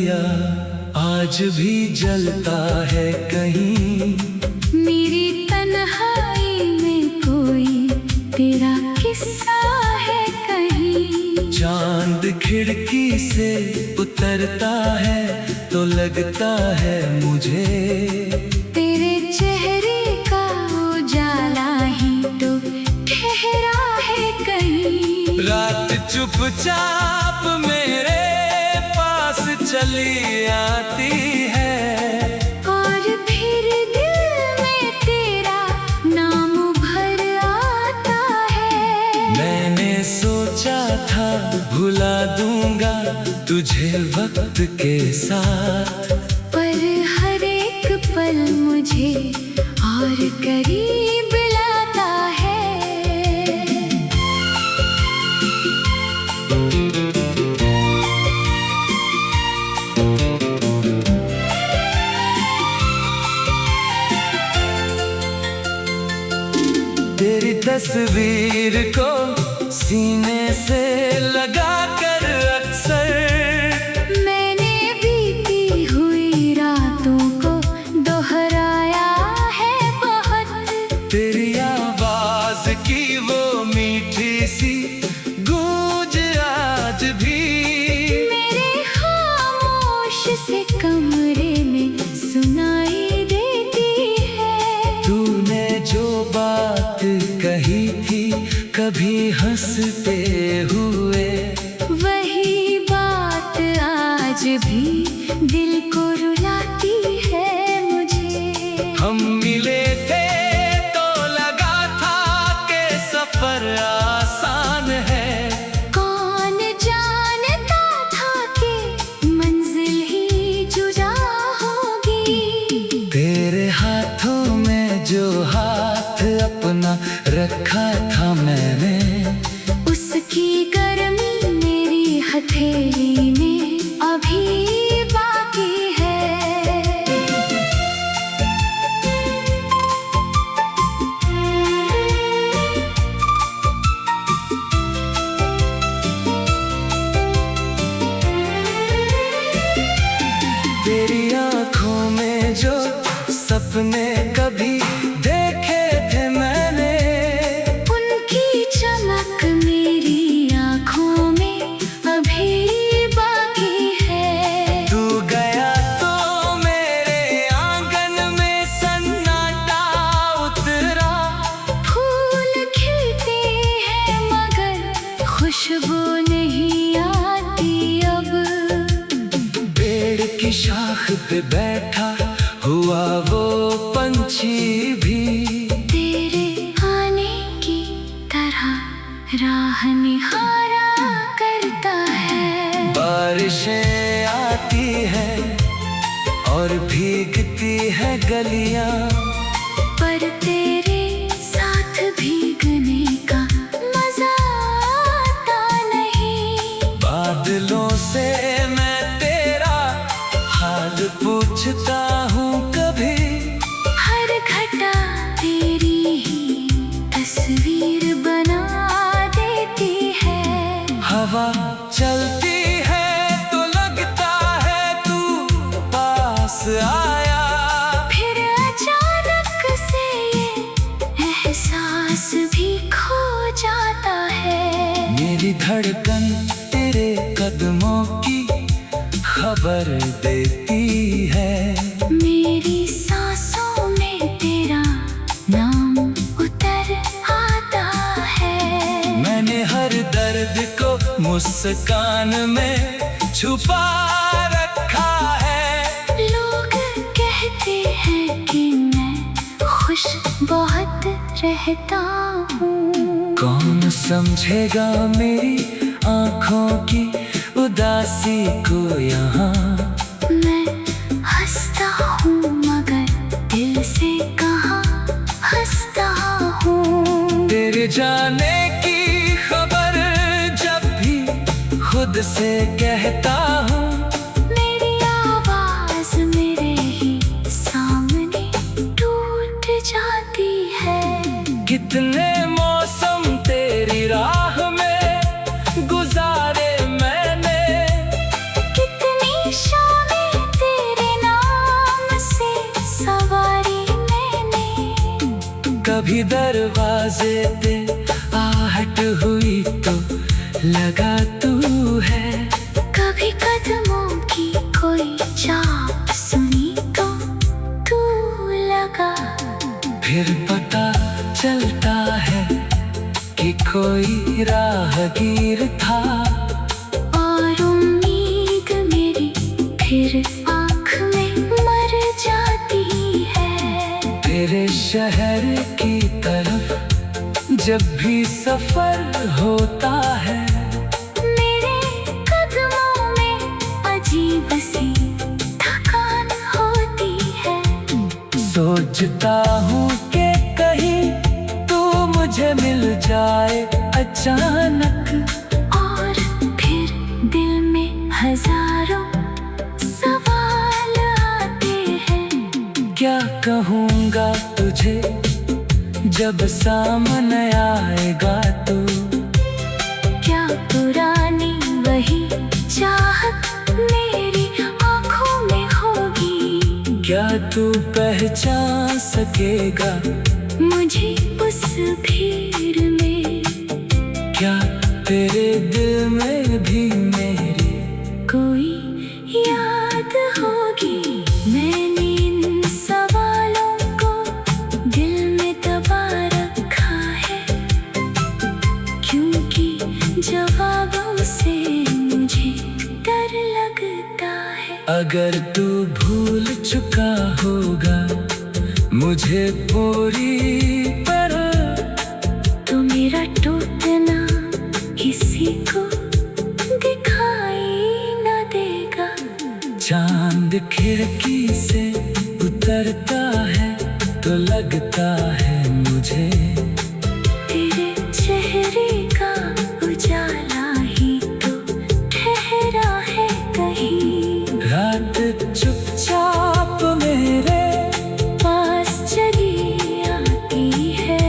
दिया आज भी जलता है कहीं। मेरी तन्हाई में कोई तेरा किस्सा है कहीं। चांद खिड़की से उतरता है तो लगता है मुझे तेरे चेहरे का उजाला ही तो ठहरा है कहीं। रात चुपचाप मेरे पास चली आती है और फिर दिल में तेरा नाम भर आता है। मैंने सोचा था भुला दूंगा तुझे वक्त के साथ, पर हर एक पल मुझे और करीब लाता है। तेरी तस्वीर को सीने से लगा कर अक्सर मैंने बीती हुई रातों को दोहराया है बहुत। तेरी आवाज की वो मीठी सी गूंज आज भी मेरे खामोश से कमरे में सुनाई देती है। तूने जो बात कही थी कभी हंसते हुए, वही बात आज भी दिल को रुलाती है मुझे। हम मिले थे तो लगा था कि सफर आसान है। कौन जानता था कि मंजिल ही जुदा होगी। तेरे हाथों में जो हाथ अपना रखा था मैंने, उसकी गर्मी मेरी हथेली में अभी बाकी है। तेरी आंखों में जो सपने कभी देखे थे मैंने, उनकी चमक मेरी आँखों में अभी बाकी है। तू गया तो मेरे आंगन में सन्नाटा उतरा। फूल खिलते हैं मगर खुशबू नहीं आती अब। पेड़ की शाख पे बैठा हुआ वो पंछी भी तेरे आने की तरह राह निहारा करता है। बारिशें आती है और भीगती है गलियां, पर तेरे साथ भीगने का मजा आता नहीं। बादलों से मैं तेरा हाल पूछता हूँ कभी। हर घटा तेरी ही तस्वीर बना देती है। हवा चलती है तो लगता है तू पास आया। फिर अचानक से ये एहसास भी खो जाता है। मेरी धड़कन तेरे कदमों की खबर देती है। मेरी सांसों में तेरा नाम उतर आता है। मैंने हर दर्द को मुस्कान में छुपा रखा है। लोग कहते हैं कि मैं खुश बहुत रहता हूँ। कौन समझेगा मेरी आंखों की उदासी को यहाँ। मैं हंसता हूँ मगर दिल से कहाँ हंसता हूँ। तेरे जाने की खबर जब भी खुद से कहता हूँ, मेरी आवाज मेरे ही सामने टूट जाती है। कितने मौसम तेरी राह में गुजारे मैंने, कितनी शाम कभी दरवाजे पे आहट हुई तो लगा तू है, कभी कदमों की कोई चाप सुनी तो तू लगा। फिर पता चलता है कि कोई राहगीर था, और उम्मीद मेरी फिर आँख में मर जाती है। तेरे शहर की तरफ जब भी सफर होता है, मेरे कदमों में अजीब सी थकान होती है। सोचता हूँ कि कहीं तू मुझे मिल जाए अचानक, और फिर दिल में हजारों सवाल आते हैं। क्या कहूँगा तुझे जब सामने आएगा तू, क्या पुरानी वही चाहत मेरी आँखों में होगी, क्या तू पहचान सकेगा मुझे उस भीड़ में। क्या तेरे दिल में भी मेरी कोई याद होगी। मैंने इन सवालों को दिल में दबा रखा है, क्योंकि जवाबों से मुझे डर लगता है। अगर तू भूल चुका होगा मुझे पूरी तरह, तो मेरा टूटना किसी को दिखाई न देगा। चांद खिड़की से उतरता है तो लगता है मुझे तेरे चेहरे का उजाला ही तो ठहरा है कहीं। रात चुपचाप मेरे पास चली आती है।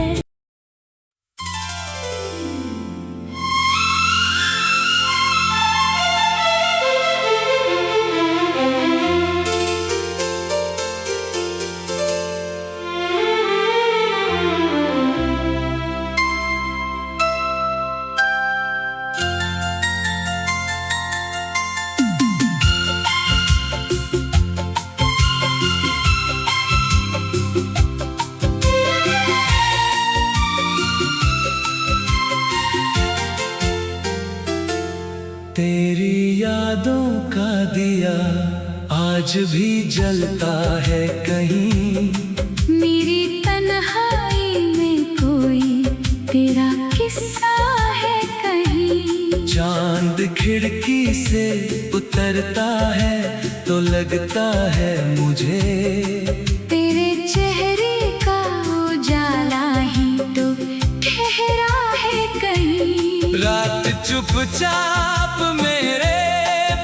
तेरी यादों का दिया आज भी जलता है कहीं, मेरी तन्हाई में कोई तेरा किस्सा है कहीं। चांद खिड़की से उतरता है तो लगता है मुझे तेरे चेहरे का उजाला ही तो ठहरा है कहीं। रात चुपचाप मेरे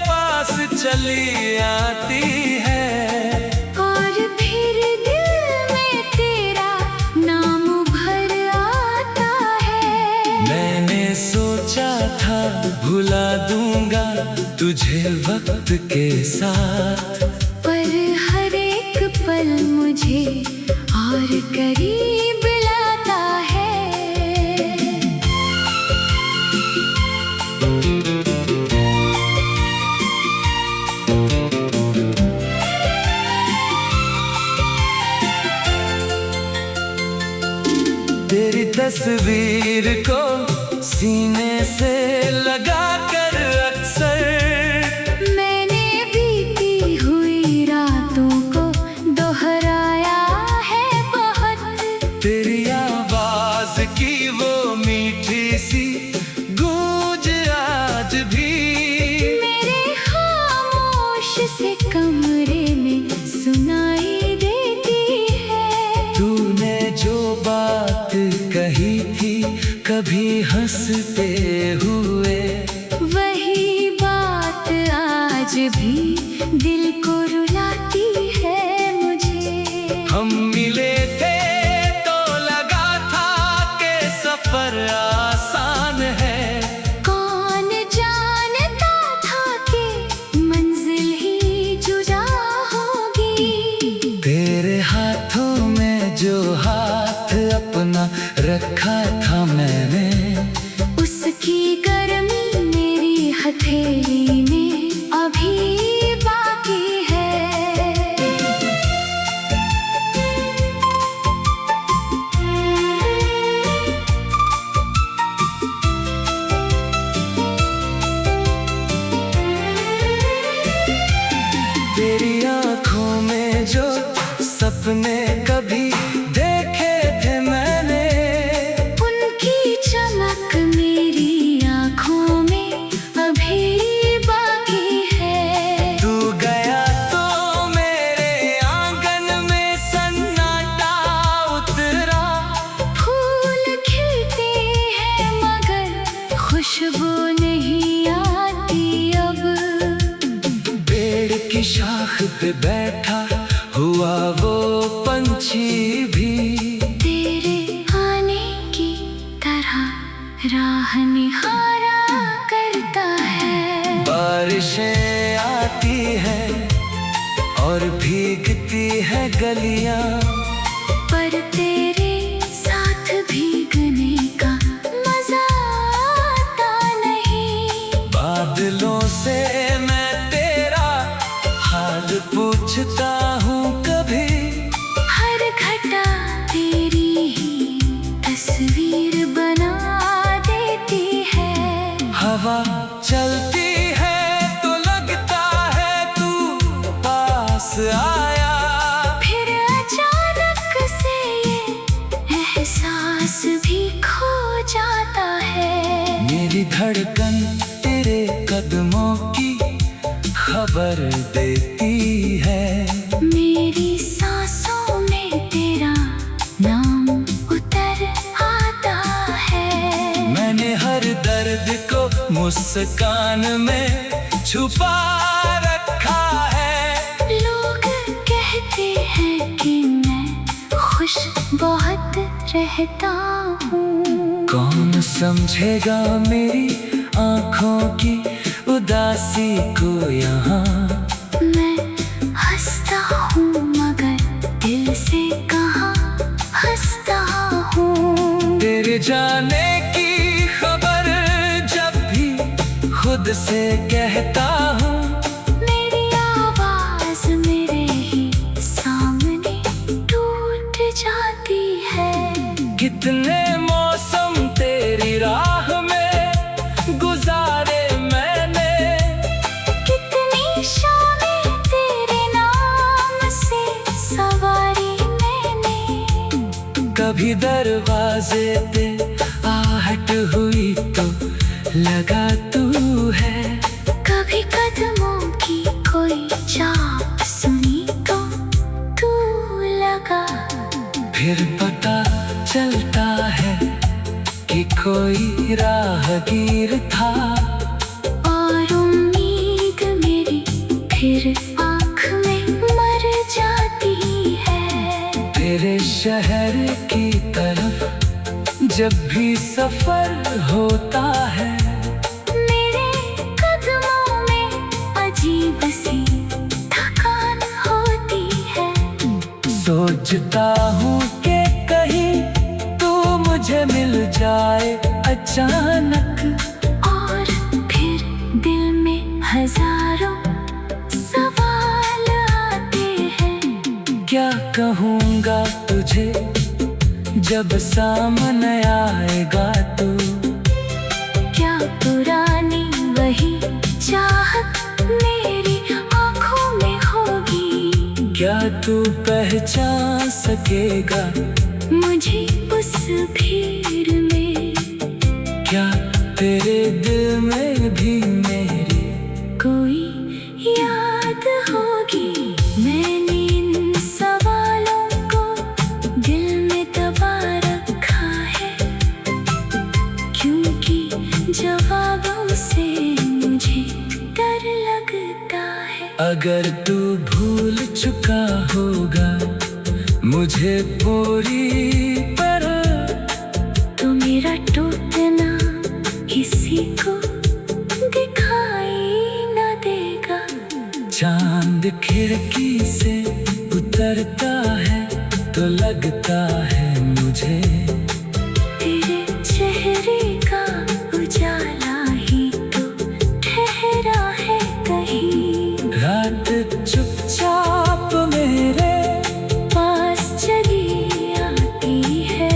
पास चली आती है, और फिर दिल में तेरा नाम भर आता है। मैंने सोचा था भुला दूंगा तुझे वक्त के साथ, पर हर एक पल मुझे और करीब लाता है। तेरी तस्वीर को सीने से लगा कर अक्सर मैंने बीती हुई रातों को दोहराया है बहुत। तेरी आवाज की वो मीठी सी गूंज आज भी मेरे खामोश से कमरे में सुनाई देती है। तूने जो बात कही थी कभी हंसते हुए, वही बात आज भी दिल को रुलाती है मुझे। हम मिले थे तो लगा था कि सफर आसान है, कौन जानता था कि मंजिल ही जुदा होगी। तेरे हाथों में जो हाथ अपना सपने कभी देखे थे मैंने, उनकी चमक मेरी आँखों में अभी बाकी है। तू गया तो मेरे आंगन में सन्नाटा उतरा। फूल खिलते हैं मगर खुशबू नहीं आती अब। पेड़ की शाख पे बैठा हुआ वो पंछी भी तेरे आने की तरह राह निहारा करता है। बारिशें आती है और भीगती है गलियां, पर तेरे साथ भीगने का मजा आता नहीं। बादलों से मैं तेरा हाल पूछता हूँ कभी, हर घटा तेरी ही तस्वीर बना देती है। हवा चलती है तो लगता है तू पास आया। फिर अचानक से ये एहसास भी खो जाता है। मेरी धड़कन तेरे कदमों की खबर देती है। मेरी सांसों में तेरा नाम उतर आता है। मैंने हर दर्द को मुस्कान में छुपा रखा है। लोग कहते हैं कि मैं खुश बहुत रहता हूँ। कौन समझेगा मेरी आँखों की उदासी को यहाँ। मैं हंसता हूँ मगर दिल से कहाँ हंसता हूँ। तेरे जाने की खबर जब भी खुद से कहता हूँ, मेरी आवाज मेरे ही सामने टूट जाती है। कितने मौसम तेरी राह में गुजारे मैंने, कितनी शामें तेरे नाम से सवारी मैंने। कभी दरवाजे पे आहट हुई तो लगा तू है। कभी कदमों की कोई चाप सुनी तो तू लगा। फिर पता चलता है कि कोई राहगीर था, और उम्मीद मेरी फिर आँख में मर जाती है। तेरे शहर की तरफ जब भी सफर होता है, मेरे कदमों में अजीब सी थकान होती है। सोचता हूँ कि कहीं तू मुझे मिल जाए अचानक, और फिर दिल में हजारों सवाल आते हैं। क्या कहूँगा तुझे जब सामने आएगा तू। क्या पुरानी वही चाहत मेरी आँखों में होगी। क्या तू पहचान सकेगा मुझे उस भीड़ में। क्या तेरे दिल में भी मेरे कोई याद होगी। मैंने इन सवालों को दिल में दबा रखा है, क्योंकि जवाबों से मुझे डर लगता है। अगर तू भूल चुका होगा मुझे पूरी तरह, तो मेरा टूटना किसी को दिखाई न देगा। चांद खिड़की से उतरता है तो लगता है मुझे तेरे चेहरे का उजाला ही तो ठहरा है कहीं। रात चुपचाप मेरे पास चली आती है।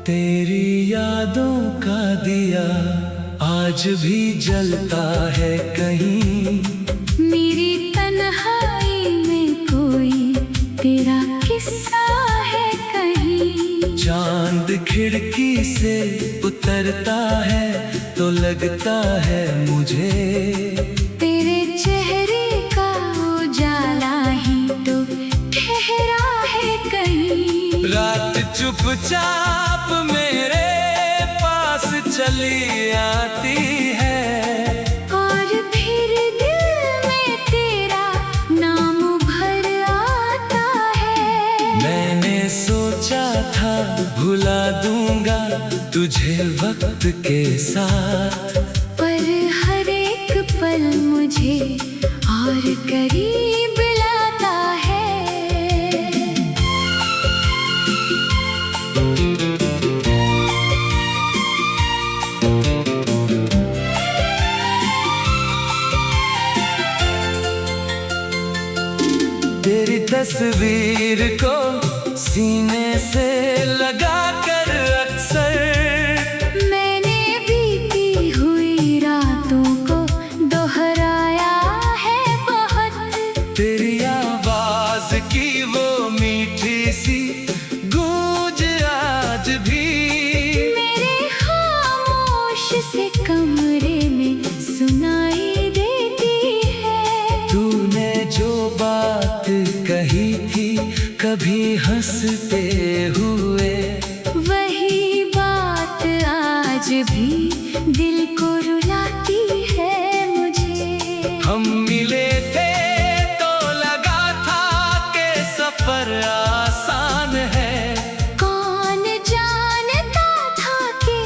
तेरी यादों का दिया आज भी जलता है कहीं। मेरी तन्हाई में कोई तेरा किस्सा है कहीं। चांद खिड़की से उतरता है तो लगता है मुझे तेरे चेहरे का उजाला ही तो ठहरा है कहीं। रात चुपचाप मेरे पास चली आती है और फिर दिल में तेरा नाम भर आता है। मैंने सोचा था भुला दूंगा तुझे वक्त के साथ, पर हर एक पल मुझे और करीब लाता है। तेरी तस्वीर को सीने से लगा कर अक्सर मैंने बीती हुई रातों को दोहराया है बहुत। तेरी आवाज की वो मीठी सी गूंज आज भी मेरे खामोश से कमरे में सुनाई देती है। तूने जो बात कही थी कभी हंसते हुए, वही बात आज भी दिल को रुलाती है मुझे। हम मिले थे तो लगा था कि सफर आसान है। कौन जानता था कि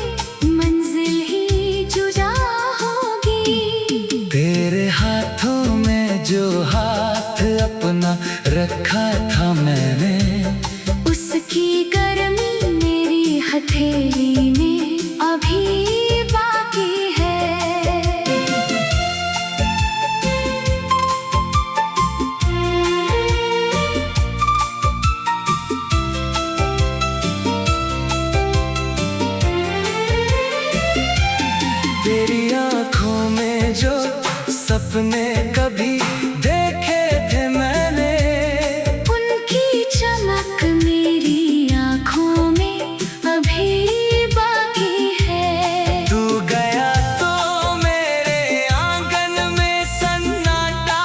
मंजिल ही जुदा होगी। तेरे हाथों में जो हाथ अपना रखा था मैंने, उसकी गर्मी मेरी हथेली में अभी बाकी है। तेरी आंखों में जो सपने कभी देखे थे मैंने, उनकी चमक मेरी आँखों में अभी बाकी है। तू गया तो मेरे आंगन में सन्नाटा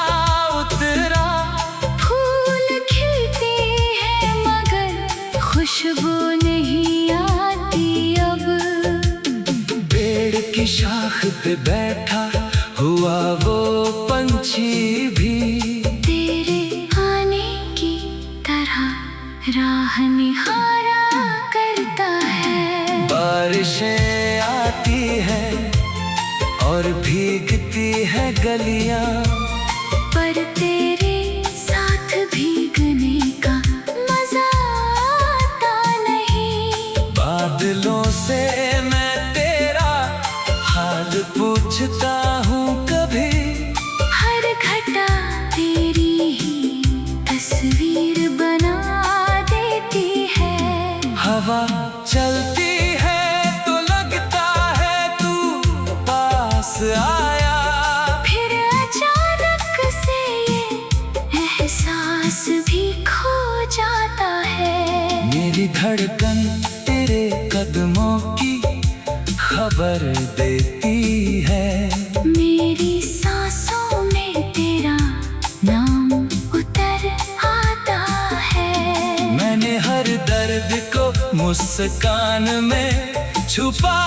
उतरा। फूल खिलते हैं मगर खुशबू नहीं आती अब। पेड़ की शाख पे बैठा हुआ वो पंछी भी तेरे आने की तरह राह निहारा करता है। बारिशें आती है और भीगती है गलियां, पर तेरे साथ भीगने का मजा आता नहीं। बादलों से मैं तेरा हाल पूछता हूँ कभी। हर घटा तेरी ही तस्वीर बना देती है। हवा चलती है तो लगता है तू पास आया। फिर अचानक से ये एहसास भी खो जाता है। मेरी धड़कन तेरे कदमों की खबर देती है। मेरी सांसों में तेरा नाम उतर आता है। मैंने हर दर्द को मुस्कान में छुपा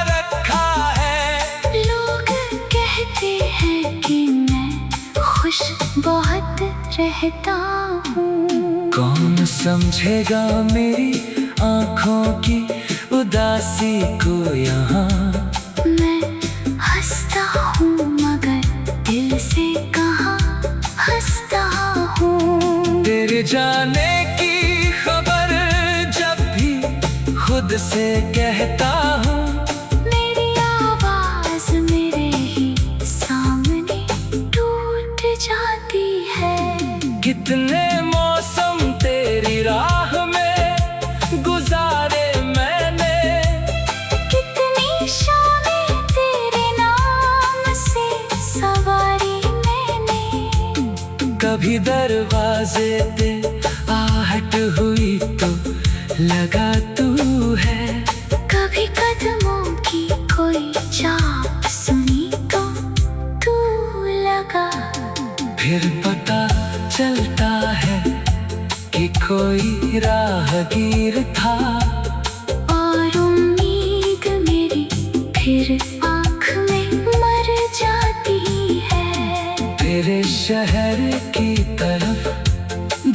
रखा है। लोग कहते हैं कि मैं खुश बहुत रहता हूँ। कौन समझेगा मेरी आंखों की उदासी को यहाँ। मैं हंसता हूँ मगर दिल से कहाँ हंसता हूँ। तेरे जाने की खबर जब भी खुद से कहता हूँ, मेरी आवाज मेरे ही सामने टूट जाती है। कितने मौसम तेरी राह में गुजारे मैंने, कभी दरवाजे पे आहट हुई तो लगा तू है, कभी कदमों की कोई चाप सुनी तो तू लगा। फिर पता चलता है कि कोई राहगीर था, और उम्मीद मेरी फिर आँख में मर जाती है। तेरे शहर की तरफ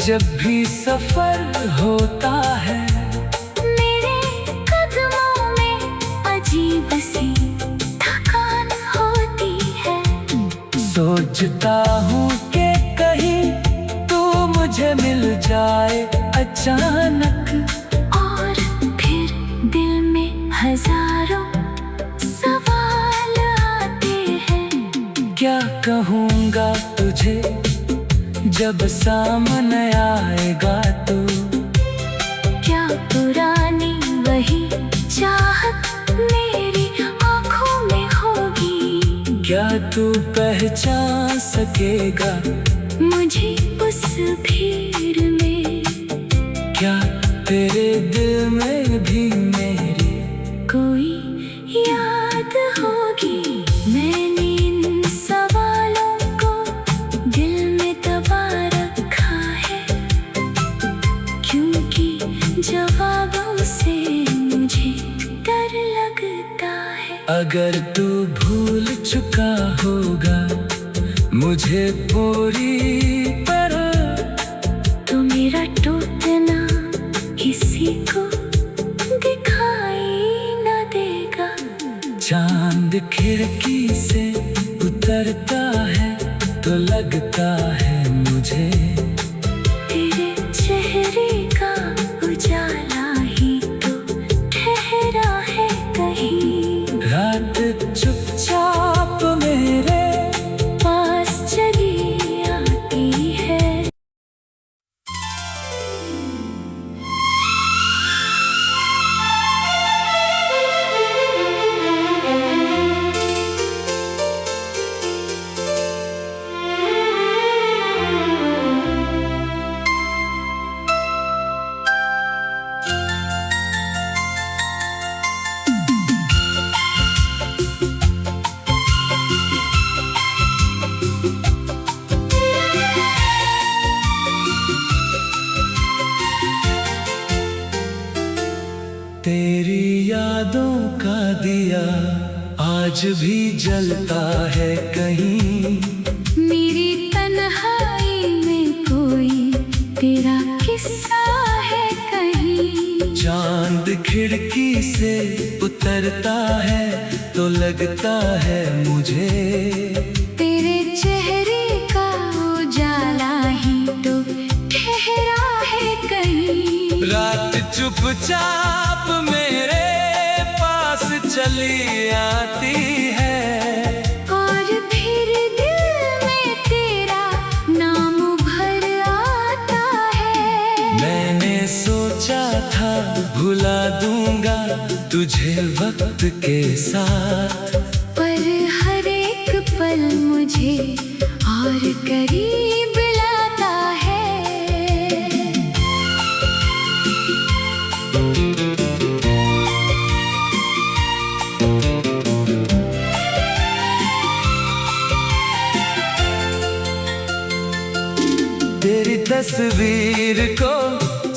जब भी सफर होता है, मेरे कदमों में अजीब सी थकान होती है। सोचता हूँ कि कहीं तू मुझे मिल जाए अचानक, और फिर दिल में हजारों सवाल आते हैं। क्या कहूँगा तुझे जब सामने आएगा तू, क्या पुरानी वही चाहत मेरी आँखों में होगी। क्या तू पहचान सकेगा मुझे उस भीड़ में, क्या तेरे दिल में भी मेरे कोई याद होगी। मैंने इन सवालों को दिल में दबा रखा है, क्योंकि जवाबों से मुझे डर लगता है। अगर तू भूल चुका होगा मुझे पूरी तरह, तो मेरा टूटना किसी को दिखाई न देगा। चांद खिड़की से उतरता है तो लगता है मुझे तेरे चेहरे का उजाला ही तो ठहरा है कहीं। रात चुपचाप मेरे पास चली आती है। तेरी यादों का दिया आज भी जलता है कहीं, मेरी तन्हाई में कोई तेरा किस्सा है कहीं। चांद खिड़की से उतरता है तो लगता है मुझे तेरे चेहरे का उजाला ही तो ठहरा है कहीं। रात चुपचाप मेरे पास चली आती है, और फिर दिल में तेरा नाम भर आता है। मैंने सोचा था भुला दूंगा तुझे वक्त के साथ, पर हर एक पल मुझे और करीब लाता है। तेरी तस्वीर को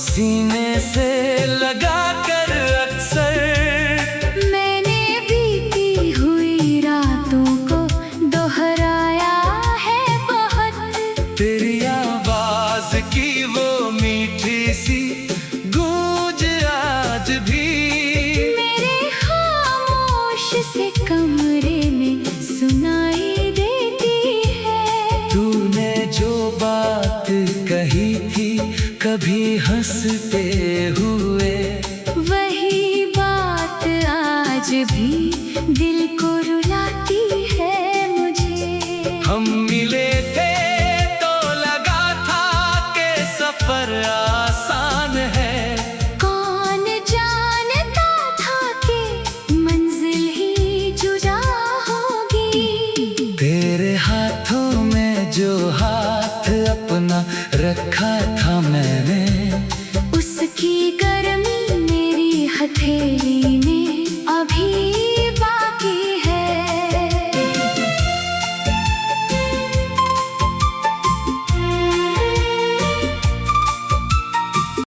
सीने से लगा कर अक्सर मैंने बीती हुई रातों को दोहराया है बहुत। तेरी आवाज की वो मीठी सी गूंज आज भी मेरे खामोश से कमरे में सुनाई देती है। तूने जो बात कही थी कभी हंसते हुए, वही बात आज भी दिल को रुलाती